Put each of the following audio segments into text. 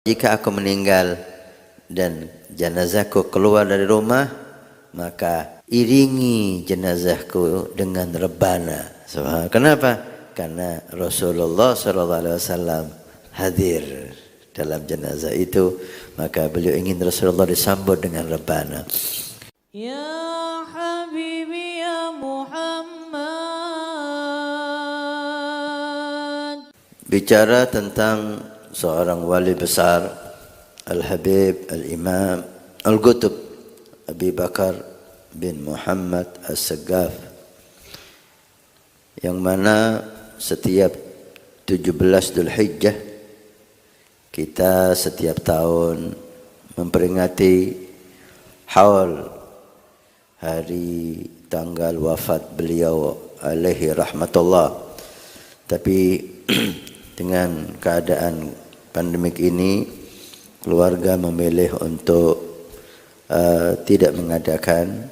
jika aku meninggal dan jenazahku keluar dari rumah, maka iringi jenazahku dengan rebana. Kenapa? Karena Rasulullah SAW hadir dalam jenazah itu, maka beliau ingin Rasulullah disambut dengan rebana. Ya Habibi ya Muhammad. Bicara tentang seorang wali besar, Al-Habib Al-Imam Al-Qutb Abi Bakar bin Muhammad As-Saggaf, yang mana setiap 17 Dzulhijjah kita setiap tahun memperingati haul hari tanggal wafat beliau alaihi rahmatullah. Tapi dengan keadaan pandemik ini, keluarga memilih untuk tidak mengadakan.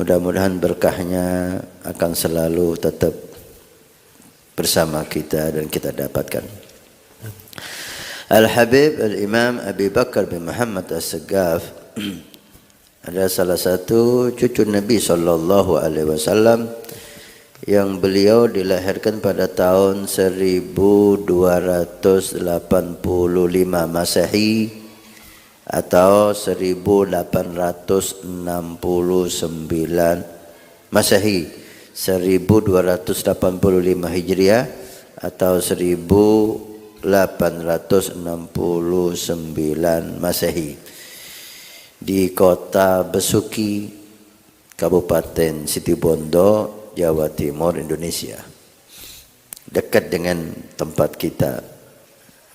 Mudah-mudahan berkahnya akan selalu tetap bersama kita dan kita dapatkan. Al-Habib Al-Imam Abi Bakar bin Muhammad As-Saggaf adalah salah satu cucu Nabi SAW yang beliau dilahirkan pada tahun 1285 Masehi atau 1869 Masehi, 1285 Hijriah atau 1869 Masehi di kota Besuki, Kabupaten Situbondo, Jawa Timur, Indonesia. Dekat dengan tempat kita,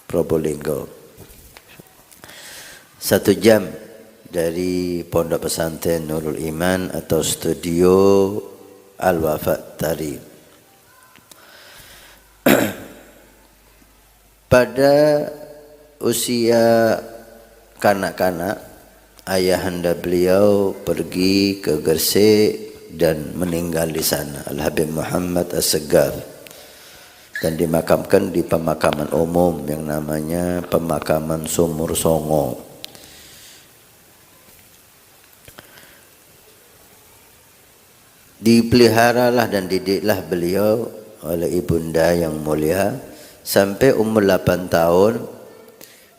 Probolinggo. 1 jam dari Pondok Pesantren Nurul Iman atau Studio Al-Wafat Tari. Pada usia kanak-kanak, ayahanda beliau pergi ke Gresik dan meninggal di sana, Al-Habib Muhammad As-Saggaf, dan dimakamkan di pemakaman umum yang namanya Pemakaman Sumur Songo. Dipeliharalah dan didiklah beliau oleh ibunda yang mulia sampai umur 8 tahun.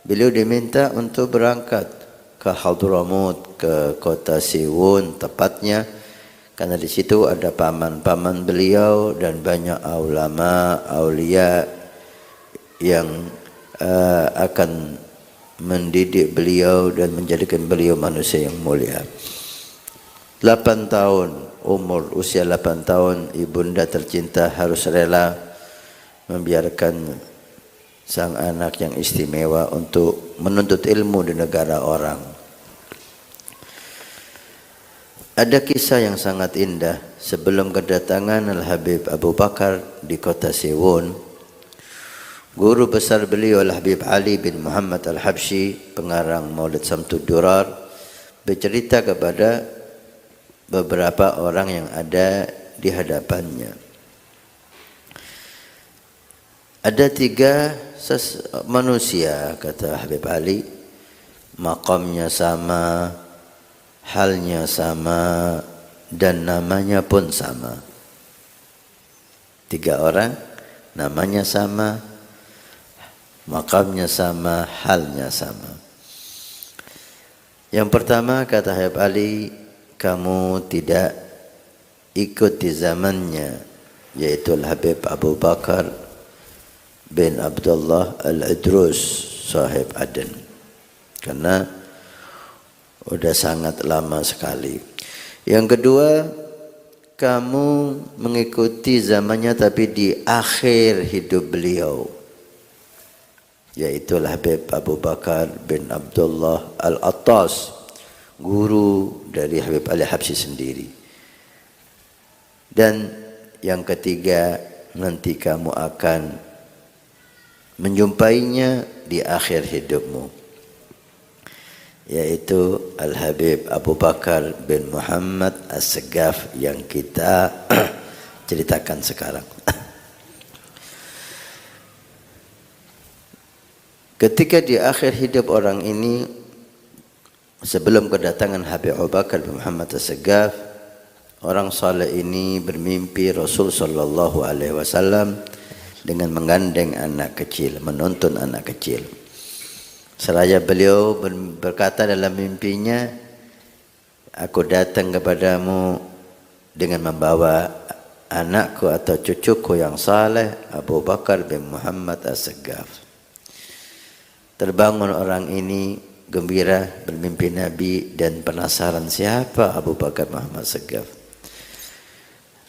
Beliau diminta untuk berangkat ke Hadramut, ke kota Siwun tepatnya, karena di situ ada paman-paman beliau dan banyak ulama, aulia yang akan mendidik beliau dan menjadikan beliau manusia yang mulia. 8 tahun, usia 8 tahun, ibunda tercinta harus rela membiarkan sang anak yang istimewa untuk menuntut ilmu di negara orang. Ada kisah yang sangat indah sebelum kedatangan Al-Habib Abu Bakar di kota Siwun. Guru besar beliau Al-Habib Ali bin Muhammad Al-Habsyi, pengarang Maulid Samtud Durar, bercerita kepada beberapa orang yang ada di hadapannya. Ada 3 manusia, kata Habib Ali, maqamnya sama, halnya sama, dan namanya pun sama. 3 orang, namanya sama, maqamnya sama, halnya sama. Yang pertama, kata Habib Ali, kamu tidak ikut di zamannya, yaitu Al-Habib Abu Bakar bin Abdullah Al-Idrus, sahib Aden, karena udah sangat lama sekali. Yang kedua, kamu mengikuti zamannya tapi di akhir hidup beliau, yaitu Habib Abu Bakar bin Abdullah Al-Attas, guru dari Habib Ali Habsyi sendiri. Dan yang ketiga, nanti kamu akan menjumpainya di akhir hidupmu, yaitu Al-Habib Abu Bakar bin Muhammad As-Saggaf yang kita ceritakan sekarang. Ketika di akhir hidup orang ini, sebelum kedatangan Habib Abu Bakar bin Muhammad As-Saggaf, orang saleh ini bermimpi Rasul sallallahu alaihi wasallam dengan menggandeng anak kecil, menuntun anak kecil. Seraya beliau berkata dalam mimpinya, aku datang kepadamu dengan membawa anakku atau cucuku yang saleh, Abu Bakar bin Muhammad As-Saggaf. Terbangun orang ini gembira bermimpi Nabi dan penasaran siapa Abu Bakar Muhammad As-Saggaf.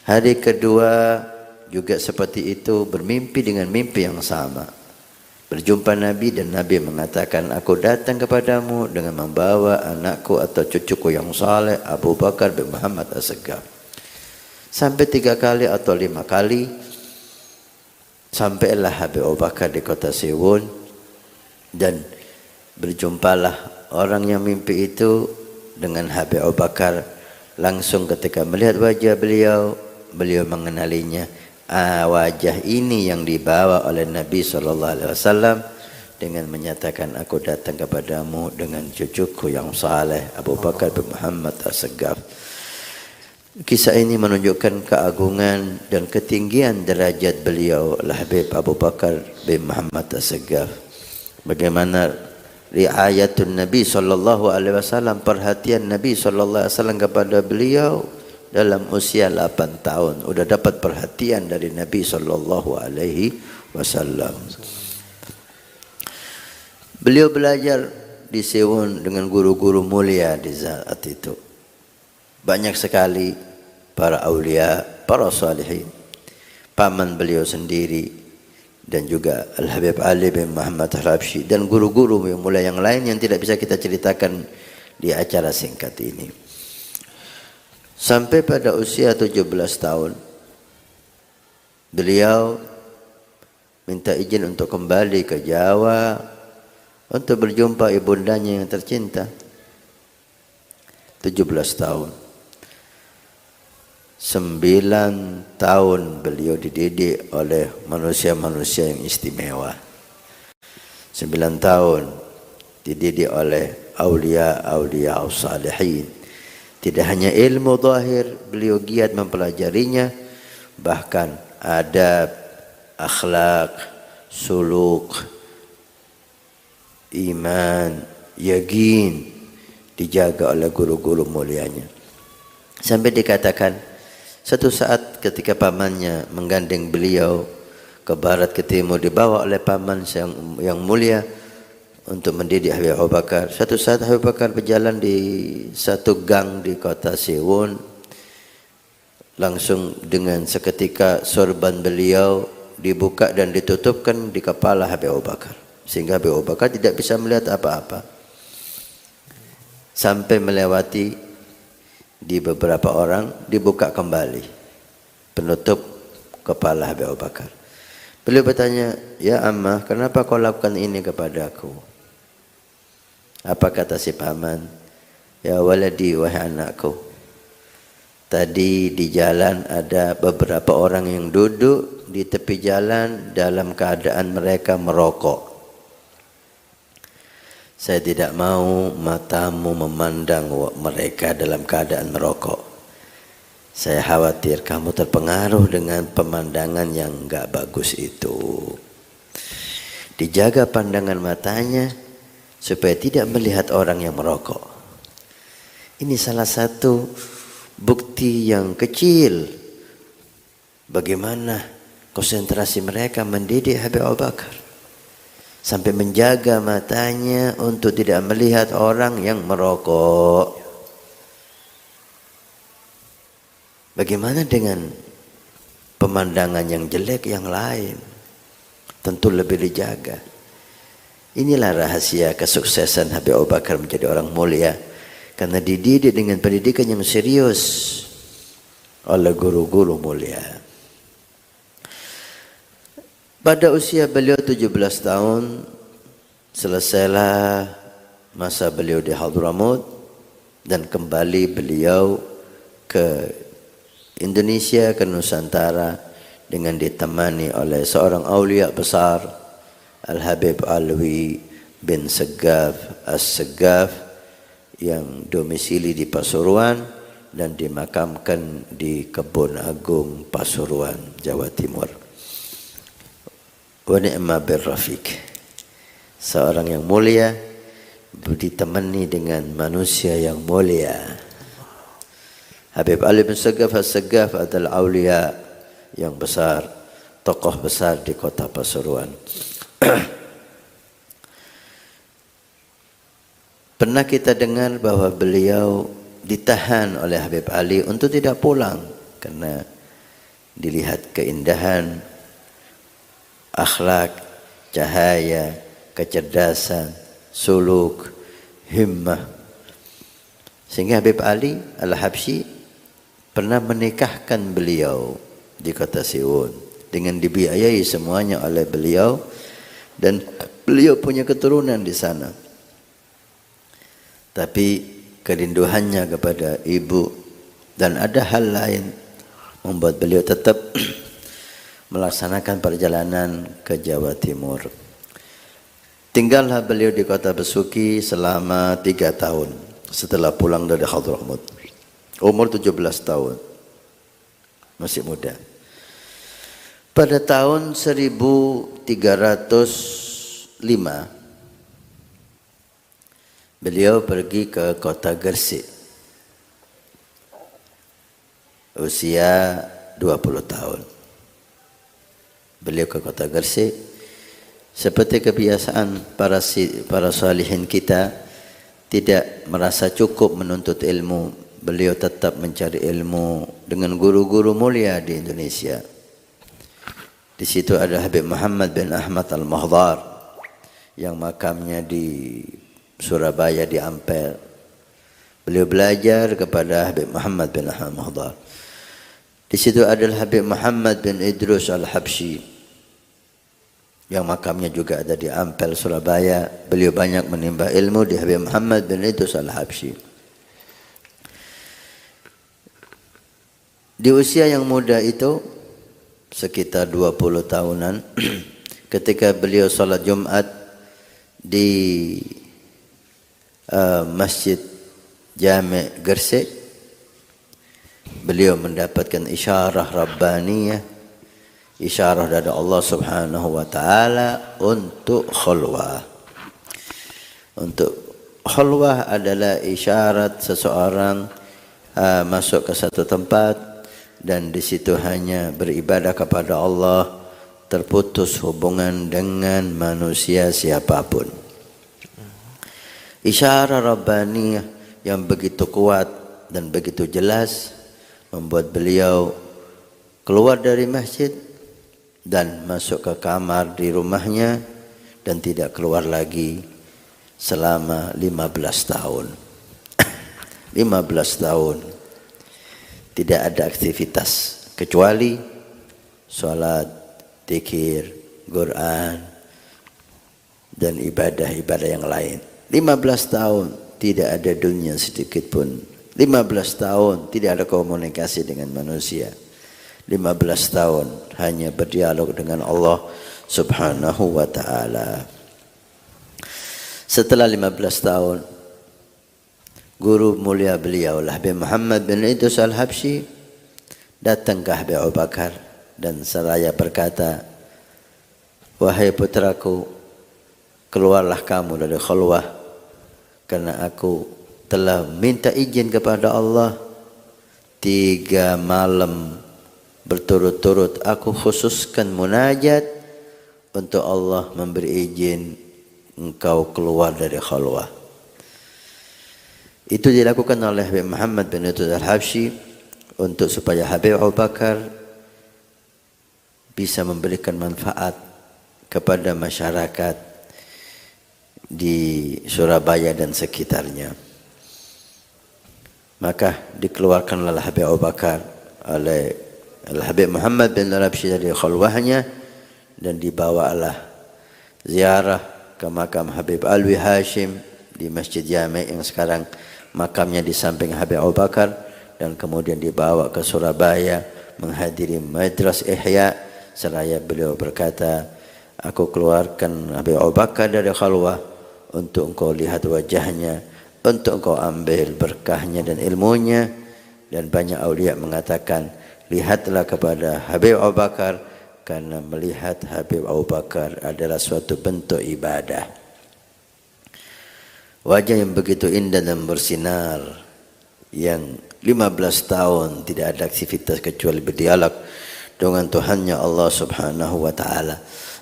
Hari kedua juga seperti itu, bermimpi dengan mimpi yang sama. Berjumpa Nabi dan Nabi mengatakan, aku datang kepadamu dengan membawa anakku atau cucuku yang saleh, Abu Bakar bin Muhammad As-Saggaf. Sampai 3 kali atau 5 kali, sampailah Habib Abu Bakar di kota Siwon, dan berjumpalah orang yang mimpi itu dengan Habib Abu Bakar. Langsung ketika melihat wajah beliau, beliau mengenalinya. Wajah ini yang dibawa oleh Nabi SAW dengan menyatakan, aku datang kepadamu dengan cucuku yang saleh, Abu Bakar bin Muhammad As-Saggaf. Kisah ini menunjukkan keagungan dan ketinggian derajat beliau, Habib Abu Bakar bin Muhammad As-Saggaf. Bagaimana riayatun Nabi SAW, perhatian Nabi SAW kepada beliau dalam usia 8 tahun. Sudah dapat perhatian dari Nabi SAW. Beliau belajar di Siwon dengan guru-guru mulia di saat itu. Banyak sekali para aulia, para salihin. Paman beliau sendiri, dan juga Al-Habib Ali bin Muhammad Al-Habsyi, dan guru-guru yang mulia yang lain yang tidak bisa kita ceritakan di acara singkat ini. Sampai pada usia 17 tahun, beliau minta izin untuk kembali ke Jawa untuk berjumpa ibundanya yang tercinta. 17 tahun. 9 tahun beliau dididik oleh manusia-manusia yang istimewa. 9 tahun dididik oleh aulia-aulia salihin. Tidak hanya ilmu zahir, beliau giat mempelajarinya, bahkan adab, akhlak, suluk, iman, yakin dijaga oleh guru-guru mulianya. Sampai dikatakan, satu saat ketika pamannya menggandeng beliau ke barat ke timur, dibawa oleh paman yang mulia untuk mendidik Habib Abu Bakar. Satu saat Habib Abu Bakar berjalan di satu gang di kota Siwon, langsung dengan seketika sorban beliau dibuka dan ditutupkan di kepala Habib Abu Bakar, sehingga Habib Abu Bakar tidak bisa melihat apa-apa. Sampai melewati di beberapa orang, dibuka kembali penutup kepala Habib Abu Bakar. Beliau bertanya, ya Ammah, kenapa kau lakukan ini kepadaku? Apa kata si paman? Ya waladi, wahai anakku, tadi di jalan ada beberapa orang yang duduk di tepi jalan dalam keadaan mereka merokok. Saya tidak mau matamu memandang mereka dalam keadaan merokok. Saya khawatir kamu terpengaruh dengan pemandangan yang enggak bagus itu. Dijaga pandangan matanya supaya tidak melihat orang yang merokok. Ini salah satu bukti yang kecil bagaimana konsentrasi mereka mendidik Habib Abu Bakar. Sampai menjaga matanya untuk tidak melihat orang yang merokok. Bagaimana dengan pemandangan yang jelek yang lain? Tentu lebih dijaga. Inilah rahasia kesuksesan Habib Abu Bakar menjadi orang mulia, karena dididik dengan pendidikan yang serius oleh guru-guru mulia. Pada usia beliau 17 tahun, selesailah masa beliau di Hadramut, dan kembali beliau ke Indonesia, ke Nusantara, dengan ditemani oleh seorang aulia besar, Al-Habib Alwi bin Segaf As-Segaf yang domisili di Pasuruan dan dimakamkan di Kebun Agung Pasuruan, Jawa Timur. Wa ni'ma birrafiq, seorang yang mulia ditemani dengan manusia yang mulia. Habib Ali bin Segaf As-Segaf adalah aulia yang besar, tokoh besar di kota Pasuruan. Pernah kita dengar bahwa beliau ditahan oleh Habib Ali untuk tidak pulang karena dilihat keindahan, akhlak, cahaya, kecerdasan, suluk, himmah. Sehingga Habib Ali Al-Habsyi pernah menikahkan beliau di kota Siwon dengan dibiayai semuanya oleh beliau, dan beliau punya keturunan di sana. Tapi kerinduannya kepada ibu dan ada hal lain membuat beliau tetap melaksanakan perjalanan ke Jawa Timur. Tinggallah beliau di kota Besuki selama 3 tahun setelah pulang dari Hadramaut. Umur 17 tahun. Masih muda. Pada tahun 1305 beliau pergi ke kota Gresik. Usia 20 tahun. Beliau ke kota Gresik. Seperti kebiasaan para salihin kita, tidak merasa cukup menuntut ilmu. Beliau tetap mencari ilmu dengan guru-guru mulia di Indonesia. Di situ ada Habib Muhammad bin Ahmad Al-Mahdar yang makamnya di Surabaya di Ampel. Beliau belajar kepada Habib Muhammad bin Ahmad Al-Mahdar. Di situ adalah Habib Muhammad bin Idrus Al-Habsyi yang makamnya juga ada di Ampel, Surabaya. Beliau banyak menimba ilmu di Habib Muhammad bin Idrus Al-Habsyi. Di usia yang muda itu, sekitar 20 tahunan, ketika beliau salat Jumat di Masjid Jami' Gresik, beliau mendapatkan isyarah rabbaniyah, isyarah dari Allah Subhanahu wa taala untuk khulwah. Untuk khulwah adalah isyarat seseorang masuk ke satu tempat dan di situ hanya beribadah kepada Allah, terputus hubungan dengan manusia siapapun. Isyarah rabbaniyah yang begitu kuat dan begitu jelas membuat beliau keluar dari masjid dan masuk ke kamar di rumahnya dan tidak keluar lagi selama 15 tahun. 15 tahun tidak ada aktivitas kecuali sholat, zikir, Quran, dan ibadah-ibadah yang lain. 15 tahun tidak ada dunia sedikit pun. 15 tahun tidak ada komunikasi dengan manusia. 15 tahun hanya berdialog dengan Allah Subhanahu wa taala. Setelah 15 tahun, guru mulia beliau Habib Muhammad bin Idrus Al-Habsyi datang ke Habib Abu Bakar dan seraya berkata, "Wahai putraku, keluarlah kamu dari khulwah, karena aku telah minta izin kepada Allah 3 malam berturut-turut aku khususkan munajat untuk Allah memberi izin engkau keluar dari khulwah." Itu dilakukan oleh Habib Muhammad bin Idrus Al-Habsyi untuk supaya Habib Abu Bakar bisa memberikan manfaat kepada masyarakat di Surabaya dan sekitarnya. Maka dikeluarkanlah Habib Abu Bakar oleh Habib Muhammad bin Al-Habsyi dari khulwahnya dan dibawalah ziarah ke makam Habib Alwi Hashim di Masjid Jami' yang sekarang makamnya di samping Habib Abu Bakar, dan kemudian dibawa ke Surabaya menghadiri Madras Ihya seraya beliau berkata, "Aku keluarkan Habib Abu Bakar dari khulwah untuk engkau lihat wajahnya, untuk engkau ambil berkahnya dan ilmunya. Dan banyak aulia mengatakan, lihatlah kepada Habib Abu Bakar, karena melihat Habib Abu Bakar adalah suatu bentuk ibadah. Wajah yang begitu indah dan bersinar, yang 15 tahun tidak ada aktivitas kecuali berdialog dengan Tuhannya Allah Subhanahu wa taala.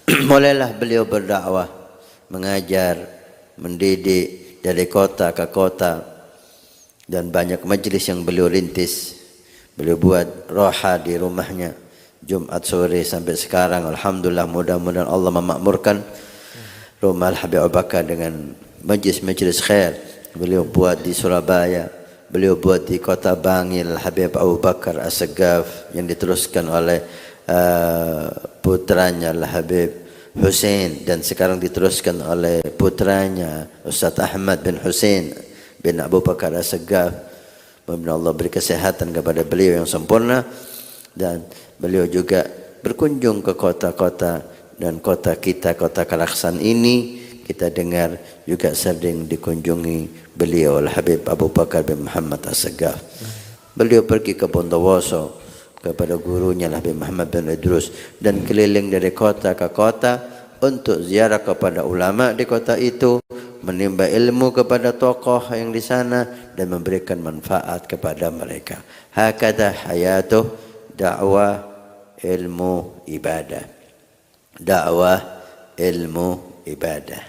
Mulailah beliau berdakwah, mengajar, mendidik dari kota ke kota, dan banyak majlis yang beliau rintis. Beliau buat roha di rumahnya Jumat sore sampai sekarang. Alhamdulillah, mudah-mudahan Allah memakmurkan rumah Habib Abu Bakar dengan majlis-majlis khair. Beliau buat di Surabaya, beliau buat di kota Bangil Habib Abu Bakar As-Saggaf yang diteruskan oleh putranya Habib Hussein, dan sekarang diteruskan oleh putranya Ustaz Ahmad bin Hussein bin Abu Bakar As-Saggaf. Mudah-mudahan Allah beri kesehatan kepada beliau yang sempurna, dan beliau juga berkunjung ke kota-kota, dan kota kita, kota Kalaksan ini kita dengar juga sering dikunjungi beliau Habib Abu Bakar bin Muhammad As-Saggaf. Beliau pergi ke Bondowoso kepada gurunya Habib Muhammad bin Idrus, dan keliling dari kota ke kota untuk ziarah kepada ulama di kota itu, menimba ilmu kepada tokoh yang di sana dan memberikan manfaat kepada mereka. Hakada hayatuh, dakwah, ilmu, ibadah. Dakwah, ilmu, ibadah.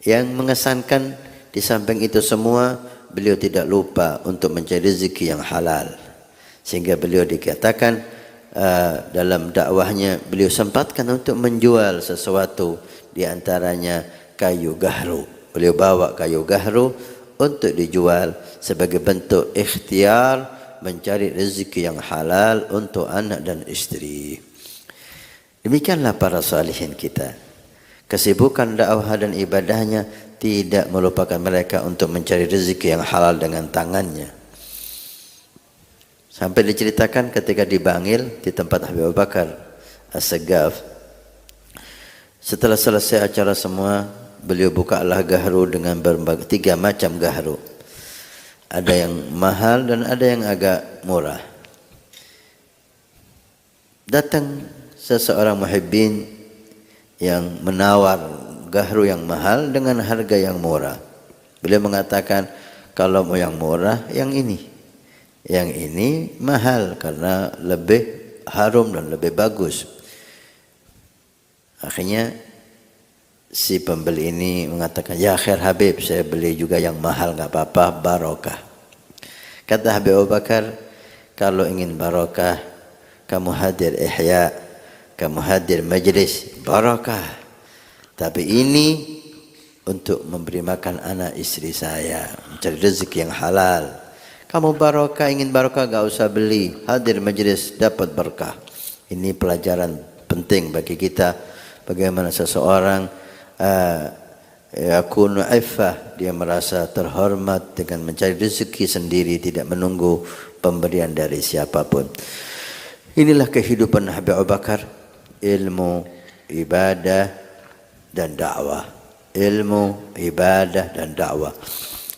Yang mengesankan di samping itu semua, beliau tidak lupa untuk mencari rezeki yang halal. Sehingga beliau dikatakan dalam dakwahnya, beliau sempatkan untuk menjual sesuatu, di antaranya kayu gahru. Beliau bawa kayu gahru untuk dijual sebagai bentuk ikhtiar mencari rezeki yang halal untuk anak dan istri. Demikianlah para salihin kita. Kesibukan dakwah dan ibadahnya tidak melupakan mereka untuk mencari rezeki yang halal dengan tangannya. Sampai diceritakan ketika di Bangil, di tempat Habib Abu Bakar As-Saggaf, setelah selesai acara semua, beliau bukalah gahru dengan berbagai 3 macam gahru. Ada yang mahal dan ada yang agak murah. Datang seseorang muhibbin yang menawar gahru yang mahal dengan harga yang murah. Beliau mengatakan, kalau mau yang murah, yang ini. Yang ini mahal karena lebih harum dan lebih bagus. Akhirnya si pembeli ini mengatakan, ya khair Habib, saya beli juga yang mahal, nggak apa-apa, barokah. Kata Habib Abu Bakar, kalau ingin barokah, kamu hadir ihya, kamu hadir majlis, barokah. Tapi ini untuk memberi makan anak istri saya, mencari rezeki yang halal. Kamu barokah, ingin barokah, gak usah beli, hadir majlis, dapat berkah. Ini pelajaran penting bagi kita, bagaimana seseorang yakunu iffah, dia merasa terhormat dengan mencari rezeki sendiri, tidak menunggu pemberian dari siapapun. Inilah kehidupan Habib Abu Bakar, ilmu, ibadah, dan dakwah. Ilmu, ibadah, dan dakwah.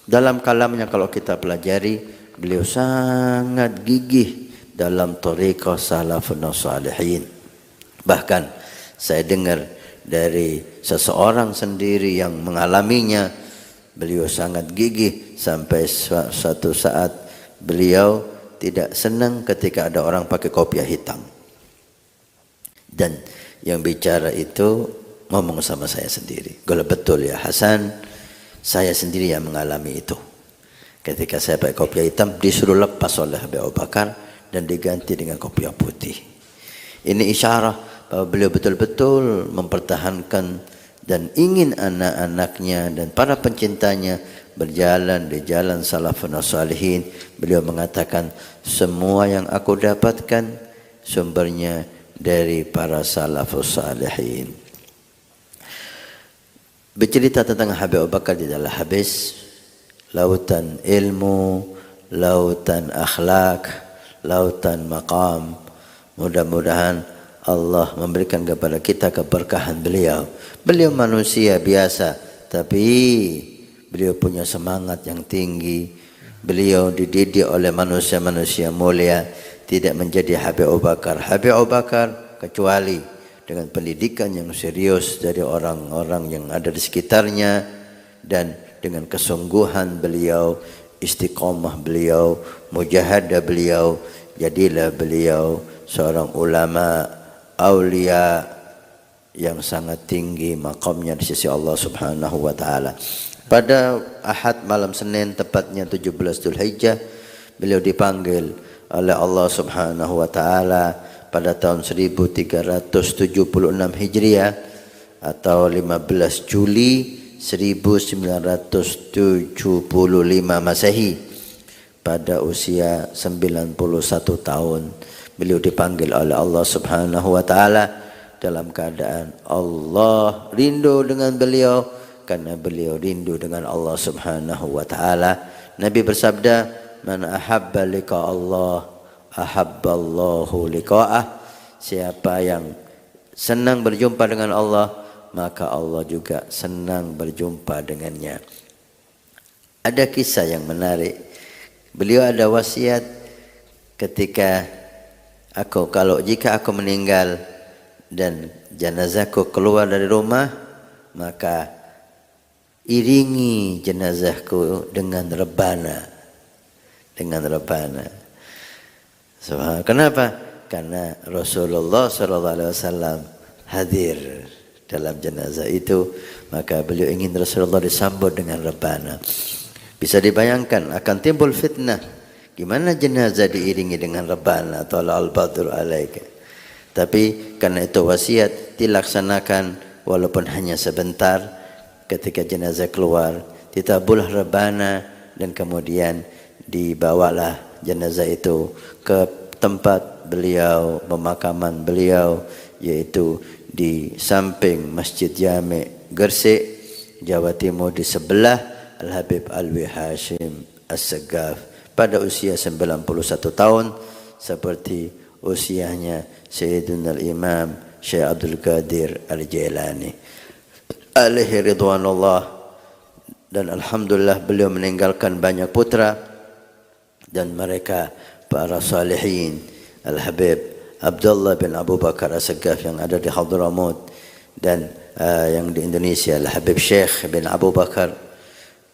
Dalam kalamnya kalau kita pelajari, beliau sangat gigih dalam thariqah salafun salihin. Bahkan saya dengar dari seseorang sendiri yang mengalaminya, beliau sangat gigih sampai suatu saat beliau tidak senang ketika ada orang pakai kopiah hitam. Dan yang bicara itu ngomong sama saya sendiri. Kalau betul ya Hasan, saya sendiri yang mengalami itu. Ketika saya pakai kopiah hitam, disuruh lepas oleh Habib Abu Bakar dan diganti dengan kopiah putih. Ini isyarat bahwa beliau betul-betul mempertahankan dan ingin anak-anaknya dan para pencintanya berjalan di jalan salafun salihin. Beliau mengatakan, semua yang aku dapatkan sumbernya dari para salafus salihin. Bercerita tentang Habib Abu Bakar tidaklah habis. Lautan ilmu, lautan akhlak, lautan maqam. Mudah-mudahan Allah memberikan kepada kita keberkahan beliau. Beliau manusia biasa, tapi beliau punya semangat yang tinggi. Beliau dididik oleh manusia-manusia mulia, tidak menjadi Habib Abu Bakar. Habib Abu Bakar kecuali dengan pendidikan yang serius dari orang-orang yang ada di sekitarnya, dan dengan kesungguhan beliau, istiqomah beliau, mujahadah beliau, jadilah beliau seorang ulama, aulia yang sangat tinggi makamnya di sisi Allah Subhanahu wa taala. Pada Ahad malam Senin tepatnya 17 Dzulhijjah, beliau dipanggil oleh Allah Subhanahu wa taala pada tahun 1376 Hijriah atau 15 Juli 1975 Masehi. Pada usia 91 tahun beliau dipanggil oleh Allah Subhanahu wa taala dalam keadaan Allah rindu dengan beliau, karena beliau rindu dengan Allah Subhanahu wa taala. Nabi bersabda, "Man ahabba liqa Allah, ahabballahu liqa'ah." Siapa yang senang berjumpa dengan Allah, maka Allah juga senang berjumpa dengannya. Ada kisah yang menarik. Beliau ada wasiat ketika jika aku meninggal dan jenazahku keluar dari rumah, maka iringi jenazahku dengan rebana. Kenapa? Karena Rasulullah SAW hadir dalam jenazah itu, maka beliau ingin Rasulullah disambut dengan rebana. Bisa dibayangkan akan timbul fitnah, gimana jenazah diiringi dengan rebana atau al-badru alaika. Tapi karena itu wasiat dilaksanakan walaupun hanya sebentar. Ketika jenazah keluar, ditabulah rebana dan kemudian dibawalah jenazah itu ke tempat beliau, pemakaman beliau, yaitu di samping Masjid Jami' Gresik, Jawa Timur, di sebelah Al-Habib Alwi Hashim As-Saggaf pada usia 91 tahun, seperti usianya Sayyidina Al-Imam Syekh Abdul Qadir Al-Jailani alaihi ridwanullah. Dan alhamdulillah beliau meninggalkan banyak putra, dan mereka para salihin. Al-Habib Abdullah bin Abu Bakar As-Saggaf yang ada di Hadramaut, dan yang di Indonesia Al-Habib Syekh bin Abu Bakar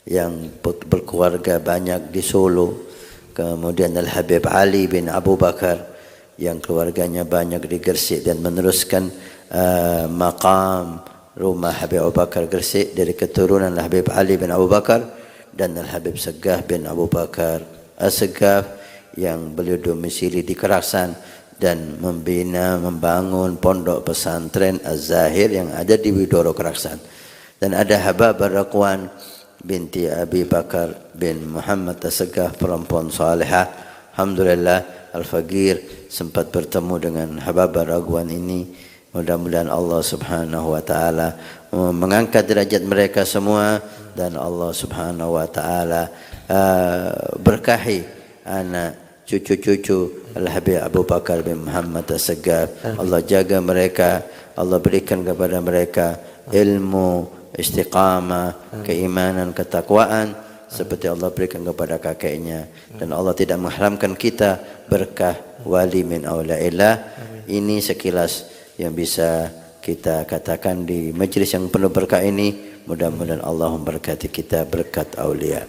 yang berkeluarga banyak di Solo. Kemudian Al-Habib Ali bin Abu Bakar yang keluarganya banyak di Gresik, dan meneruskan maqam rumah Habib Abu Bakar Gresik dari keturunan Al-Habib Ali bin Abu Bakar dan Al-Habib Saggaf bin Abu Bakar As-Saggaf, yang beliau domisili di Keraksan dan membangun pondok pesantren Az-Zahir yang ada di Widoro Keraksan. Dan ada Hababah Raqwan binti Abi Bakar bin Muhammad As-Saggaf, perempuan salihah. Alhamdulillah Al-Faqir sempat bertemu dengan Hababah Raqwan ini. Mudah-mudahan Allah Subhanahu wa taala mengangkat derajat mereka semua, dan Allah Subhanahu wa taala berkahi anak cucu-cucu Al-Habib Abu Bakar bin Muhammad As-Saggaf. Allah jaga mereka, Allah berikan kepada mereka ilmu, istiqamah, keimanan, ketakwaan seperti Allah berikan kepada kakeknya. Dan Allah tidak mengharamkan kita berkah wali min aulaillah. Ini sekilas yang bisa kita katakan di majlis yang penuh berkah ini. Mudah-mudahan Allah memberkati kita berkat aulia.